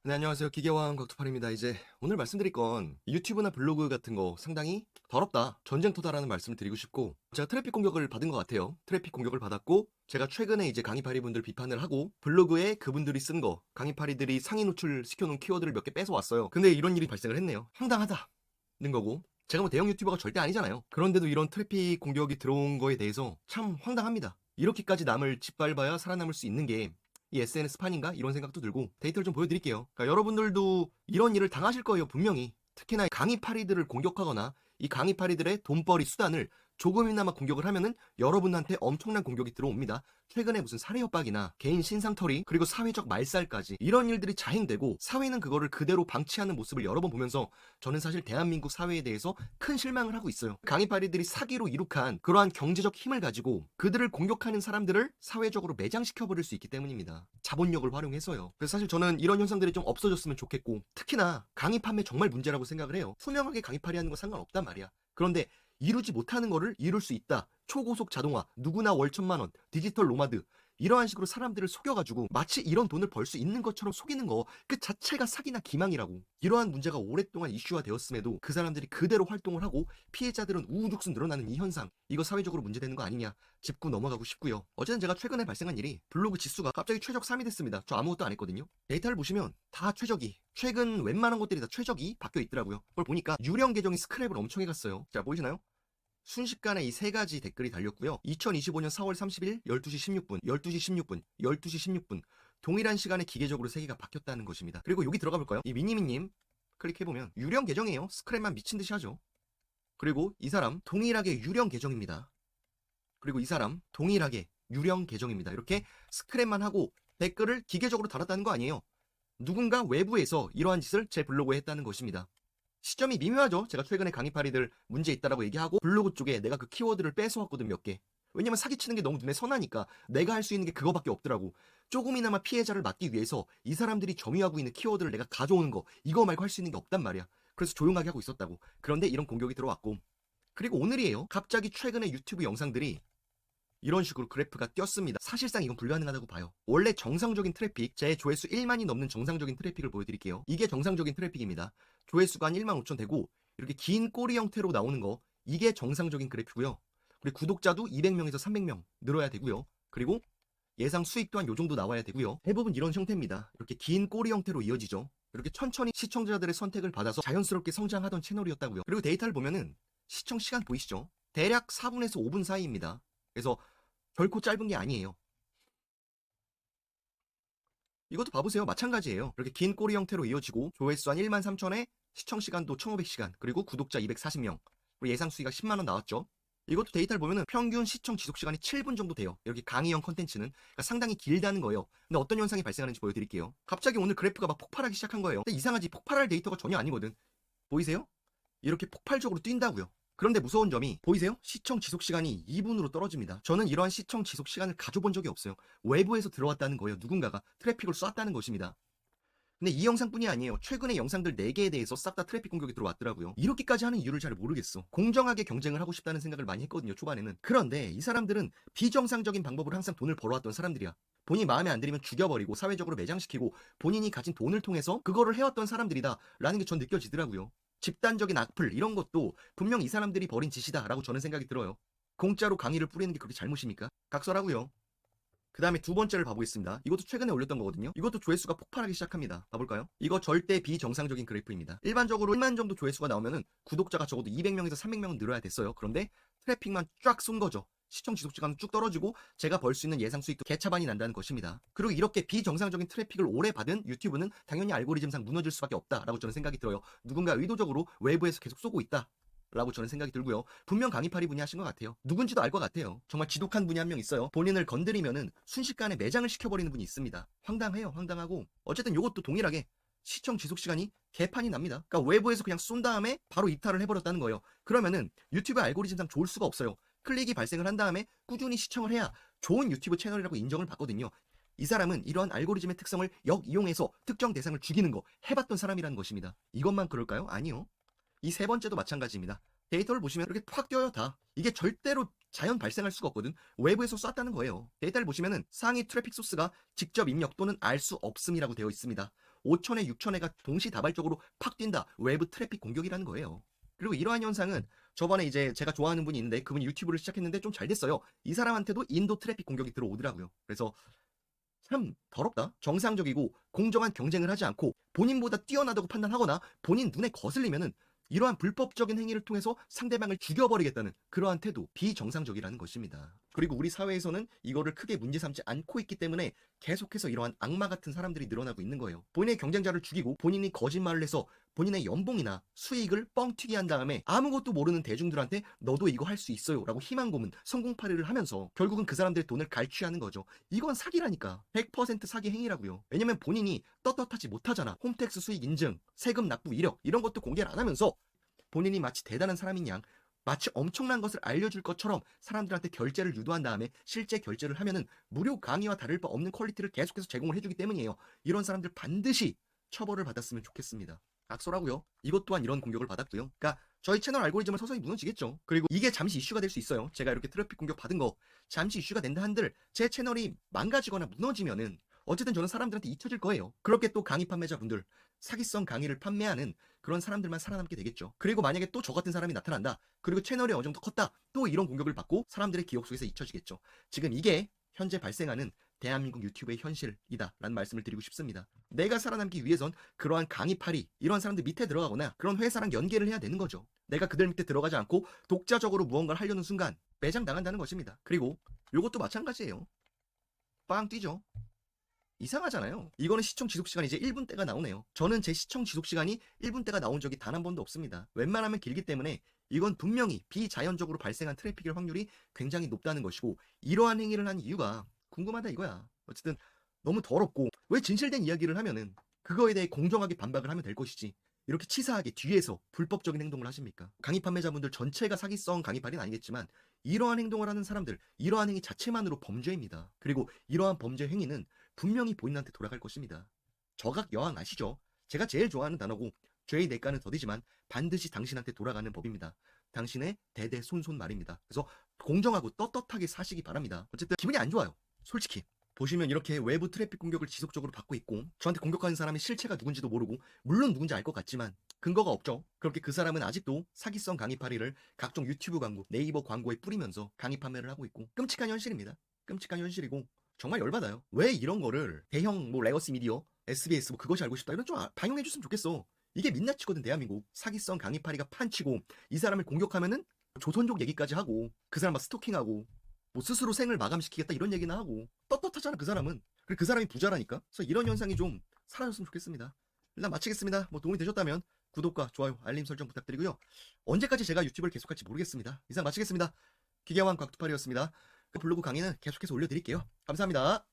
네, 안녕하세요. 기계왕 곽투팔입니다. 이제 오늘 말씀드릴 건 유튜브나 블로그 같은 거 상당히 더럽다, 전쟁터다라는 말씀을 드리고 싶고, 제가 트래픽 공격을 받은 것 같아요. 트래픽 공격을 받았고, 제가 최근에 이제 강의파리 분들 비판을 하고 블로그에 그분들이 쓴 거, 강의파리들이 상위 노출 시켜놓은 키워드를 몇 개 뺏어 왔어요. 근데 이런 일이 발생을 했네요. 황당하다는 거고, 제가 뭐 대형 유튜버가 절대 아니잖아요. 그런데도 이런 트래픽 공격이 들어온 거에 대해서 참 황당합니다. 이렇게까지 남을 짓밟아야 살아남을 수 있는 게 이 SNS판인가? 이런 생각도 들고, 데이터를 좀 보여드릴게요. 그러니까 여러분들도 이런 일을 당하실 거예요, 분명히. 특히나 강의파리들을 공격하거나 이 강의파리들의 돈벌이 수단을 조금이나마 공격을 하면은 여러분한테 엄청난 공격이 들어옵니다. 최근에 무슨 살해 협박이나 개인 신상털이, 그리고 사회적 말살까지 이런 일들이 자행되고, 사회는 그거를 그대로 방치하는 모습을 여러 번 보면서 저는 사실 대한민국 사회에 대해서 큰 실망을 하고 있어요. 강의파리들이 사기로 이룩한 그러한 경제적 힘을 가지고 그들을 공격하는 사람들을 사회적으로 매장시켜버릴 수 있기 때문입니다. 자본력을 활용해서요. 그래서 사실 저는 이런 현상들이 좀 없어졌으면 좋겠고, 특히나 강의 판매 정말 문제라고 생각을 해요. 투명하게 강의팔이 하는 거 상관없단 말이야. 그런데 이루지 못하는 거를 이룰 수 있다. 초고속 자동화, 누구나 월 1,000만 원, 디지털 노마드, 이러한 식으로 사람들을 속여가지고 마치 이런 돈을 벌 수 있는 것처럼 속이는 거, 그 자체가 사기나 기망이라고. 이러한 문제가 오랫동안 이슈화 되었음에도 그 사람들이 그대로 활동을 하고 피해자들은 우후죽순 늘어나는 이 현상, 이거 사회적으로 문제되는 거 아니냐 짚고 넘어가고 싶고요. 어쨌든 제가 최근에 발생한 일이 블로그 지수가 갑자기 최적 3이 됐습니다. 저 아무것도 안 했거든요. 데이터를 보시면 다 최적이, 최근 웬만한 것들이 다 최적이 바뀌어 있더라고요. 그걸 보니까 유령 계정이 스크랩을 엄청 해갔어요. 자, 보이시나요? 순식간에 이 세 가지 댓글이 달렸고요. 2025년 4월 30일 12시 16분, 12시 16분, 12시 16분 동일한 시간에 기계적으로 세 개가 바뀌었다는 것입니다. 그리고 여기 들어가 볼까요? 이 미니미님 클릭해보면 유령 계정이에요. 스크랩만 미친듯이 하죠. 그리고 이 사람 동일하게 유령 계정입니다. 그리고 이 사람 동일하게 유령 계정입니다. 이렇게 스크랩만 하고 댓글을 기계적으로 달았다는 거 아니에요. 누군가 외부에서 이러한 짓을 제 블로그에 했다는 것입니다. 시점이 미묘하죠. 제가 최근에 강의파리들 문제 있다라고 얘기하고 블로그 쪽에 내가 그 키워드를 뺏어왔거든, 몇 개. 왜냐면 사기치는 게 너무 눈에 선하니까 내가 할 수 있는 게 그거밖에 없더라고. 조금이나마 피해자를 막기 위해서 이 사람들이 점유하고 있는 키워드를 내가 가져오는 거, 이거 말고 할 수 있는 게 없단 말이야. 그래서 조용하게 하고 있었다고. 그런데 이런 공격이 들어왔고, 그리고 오늘이에요. 갑자기 최근에 유튜브 영상들이 이런 식으로 그래프가 떴습니다. 사실상 이건 불가능하다고 봐요. 원래 정상적인 트래픽, 제 조회수 1만이 넘는 정상적인 트래픽을 보여드릴게요. 이게 정상적인 트래픽입니다. 조회수가 한 1만 5천 되고, 이렇게 긴 꼬리 형태로 나오는 거, 이게 정상적인 그래프고요. 그리고 구독자도 200명에서 300명 늘어야 되고요. 그리고 예상 수익 또한 요 정도 나와야 되고요. 대부분 이런 형태입니다. 이렇게 긴 꼬리 형태로 이어지죠. 이렇게 천천히 시청자들의 선택을 받아서 자연스럽게 성장하던 채널이었다고요. 그리고 데이터를 보면은 시청 시간 보이시죠? 대략 4분에서 5분 사이입니다. 그래서 결코 짧은 게 아니에요. 이것도 봐보세요. 마찬가지예요. 이렇게 긴 꼬리 형태로 이어지고 조회수 한 1만 3천에 시청시간도 1500시간, 그리고 구독자 240명, 그리고 예상 수익가 10만원 나왔죠. 이것도 데이터를 보면은 평균 시청 지속시간이 7분 정도 돼요. 이렇게 강의형 컨텐츠는. 그러니까 상당히 길다는 거예요. 근데 어떤 현상이 발생하는지 보여드릴게요. 갑자기 오늘 그래프가 막 폭발하기 시작한 거예요. 근데 이상하지, 폭발할 데이터가 전혀 아니거든. 보이세요? 이렇게 폭발적으로 뛴다고요. 그런데 무서운 점이 보이세요? 시청 지속 시간이 2분으로 떨어집니다. 저는 이러한 시청 지속 시간을 가져본 적이 없어요. 외부에서 들어왔다는 거예요. 누군가가 트래픽을 쐈다는 것입니다. 근데 이 영상뿐이 아니에요. 최근에 영상들 4개에 대해서 싹 다 트래픽 공격이 들어왔더라고요. 이렇게까지 하는 이유를 잘 모르겠어. 공정하게 경쟁을 하고 싶다는 생각을 많이 했거든요, 초반에는. 그런데 이 사람들은 비정상적인 방법으로 항상 돈을 벌어왔던 사람들이야. 본인이 마음에 안 들면 죽여버리고 사회적으로 매장시키고 본인이 가진 돈을 통해서 그거를 해왔던 사람들이다 라는 게 전 느껴지더라고요. 집단적인 악플 이런 것도 분명 이 사람들이 벌인 짓이다 라고 저는 생각이 들어요. 공짜로 강의를 뿌리는 게 그렇게 잘못입니까? 각설하고요. 그 다음에 두 번째를 봐보겠습니다. 이것도 최근에 올렸던 거거든요. 이것도 조회수가 폭발하기 시작합니다. 봐볼까요? 이거 절대 비정상적인 그래프입니다. 일반적으로 1만 정도 조회수가 나오면은 구독자가 적어도 200명에서 300명은 늘어야 됐어요. 그런데 트래픽만 쫙 쏜 거죠. 시청 지속시간은 쭉 떨어지고 제가 벌 수 있는 예상 수익도 개차반이 난다는 것입니다. 그리고 이렇게 비정상적인 트래픽을 오래 받은 유튜브는 당연히 알고리즘상 무너질 수밖에 없다라고 저는 생각이 들어요. 누군가 의도적으로 외부에서 계속 쏘고 있다 라고 저는 생각이 들고요. 분명 강의파리 분이 하신 것 같아요. 누군지도 알 것 같아요. 정말 지독한 분이 한 명 있어요. 본인을 건드리면은 순식간에 매장을 시켜버리는 분이 있습니다. 황당해요. 황당하고. 어쨌든 이것도 동일하게 시청 지속 시간이 개판이 납니다. 그러니까 외부에서 그냥 쏜 다음에 바로 이탈을 해버렸다는 거예요. 그러면은 유튜브 알고리즘상 좋을 수가 없어요. 클릭이 발생을 한 다음에 꾸준히 시청을 해야 좋은 유튜브 채널이라고 인정을 받거든요. 이 사람은 이러한 알고리즘의 특성을 역이용해서 특정 대상을 죽이는 거 해봤던 사람이라는 것입니다. 이것만 그럴까요? 아니요. 이 세 번째도 마찬가지입니다. 데이터를 보시면 이렇게 팍 뛰어요, 다. 이게 절대로 자연 발생할 수가 없거든. 외부에서 쐈다는 거예요. 데이터를 보시면은 상위 트래픽 소스가 직접 입력 또는 알 수 없음이라고 되어 있습니다. 5,000회, 6,000회가 동시다발적으로 팍 뛴다. 외부 트래픽 공격이라는 거예요. 그리고 이러한 현상은 저번에 이제 제가 좋아하는 분이 있는데 그분이 유튜브를 시작했는데 좀 잘 됐어요. 이 사람한테도 인도 트래픽 공격이 들어오더라고요. 그래서 참 더럽다. 정상적이고 공정한 경쟁을 하지 않고 본인보다 뛰어나다고 판단하거나 본인 눈에 거슬리면은 이러한 불법적인 행위를 통해서 상대방을 죽여버리겠다는 그러한 태도, 비정상적이라는 것입니다. 그리고 우리 사회에서는 이거를 크게 문제 삼지 않고 있기 때문에 계속해서 이러한 악마 같은 사람들이 늘어나고 있는 거예요. 본인의 경쟁자를 죽이고 본인이 거짓말을 해서 본인의 연봉이나 수익을 뻥튀기 한 다음에 아무것도 모르는 대중들한테 너도 이거 할 수 있어요 라고 희망 고문, 성공파리를 하면서 결국은 그 사람들의 돈을 갈취하는 거죠. 이건 사기라니까. 100% 사기 행위라고요. 왜냐면 본인이 떳떳하지 못하잖아. 홈택스 수익 인증, 세금 납부 이력 이런 것도 공개를 안 하면서 본인이 마치 대단한 사람인 양, 마치 엄청난 것을 알려줄 것처럼 사람들한테 결제를 유도한 다음에 실제 결제를 하면은 무료 강의와 다를 바 없는 퀄리티를 계속해서 제공을 해주기 때문이에요. 이런 사람들 반드시 처벌을 받았으면 좋겠습니다. 악소라고요. 이것 또한 이런 공격을 받았고요. 그러니까 저희 채널 알고리즘은 서서히 무너지겠죠. 그리고 이게 잠시 이슈가 될 수 있어요. 제가 이렇게 트래픽 공격 받은 거 잠시 이슈가 된다 한들 제 채널이 망가지거나 무너지면은 어쨌든 저는 사람들한테 잊혀질 거예요. 그렇게 또 강의 판매자분들, 사기성 강의를 판매하는 그런 사람들만 살아남게 되겠죠. 그리고 만약에 또 저 같은 사람이 나타난다. 그리고 채널이 어느 정도 컸다. 또 이런 공격을 받고 사람들의 기억 속에서 잊혀지겠죠. 지금 이게 현재 발생하는 대한민국 유튜브의 현실이다 라는 말씀을 드리고 싶습니다. 내가 살아남기 위해선 그러한 강의파리, 이런 사람들 밑에 들어가거나 그런 회사랑 연계를 해야 되는 거죠. 내가 그들 밑에 들어가지 않고 독자적으로 무언가를 하려는 순간 매장당한다는 것입니다. 그리고 요것도 마찬가지예요. 빵 뛰죠. 이상하잖아요. 이거는 시청 지속시간이 이제 1분대가 나오네요. 저는 제 시청 지속시간이 1분대가 나온 적이 단 한 번도 없습니다. 웬만하면 길기 때문에 이건 분명히 비자연적으로 발생한 트래픽의 확률이 굉장히 높다는 것이고, 이러한 행위를 한 이유가 궁금하다 이거야. 어쨌든 너무 더럽고, 왜 진실된 이야기를 하면은 그거에 대해 공정하게 반박을 하면 될 것이지 이렇게 치사하게 뒤에서 불법적인 행동을 하십니까? 강의 판매자분들 전체가 사기성 강의팔이는 아니겠지만 이러한 행동을 하는 사람들, 이러한 행위 자체만으로 범죄입니다. 그리고 이러한 범죄 행위는 분명히 본인한테 돌아갈 것입니다. 저각 여왕 아시죠? 제가 제일 좋아하는 단어고 죄의 대가는 더디지만 반드시 당신한테 돌아가는 법입니다. 당신의 대대손손 말입니다. 그래서 공정하고 떳떳하게 사시기 바랍니다. 어쨌든 기분이 안 좋아요. 솔직히. 보시면 이렇게 외부 트래픽 공격을 지속적으로 받고 있고 저한테 공격하는 사람의 실체가 누군지도 모르고 물론 누군지 알 것 같지만 근거가 없죠. 그렇게 그 사람은 아직도 사기성 강의파리를 각종 유튜브 광고, 네이버 광고에 뿌리면서 강의 판매를 하고 있고 끔찍한 현실입니다. 끔찍한 현실이고 정말 열받아요. 왜 이런 거를 대형 뭐 레거시 미디어, SBS 뭐 그것이 알고 싶다 이런 좀 방영해 줬으면 좋겠어. 이게 민낯이거든 대한민국. 사기성 강의파리가 판치고 이 사람을 공격하면은 조선족 얘기까지 하고 그 사람 막 스토킹하고 뭐 스스로 생을 마감시키겠다 이런 얘기나 하고 떳떳하잖아 그 사람은. 그리고 그 사람이 부자라니까. 그래서 이런 현상이 좀 사라졌으면 좋겠습니다. 일단 마치겠습니다. 뭐 도움이 되셨다면 구독과 좋아요, 알림 설정 부탁드리고요. 언제까지 제가 유튜브를 계속할지 모르겠습니다. 이상 마치겠습니다. 기계왕 곽두팔이었습니다. 블로그 강의는 계속해서 올려드릴게요. 감사합니다.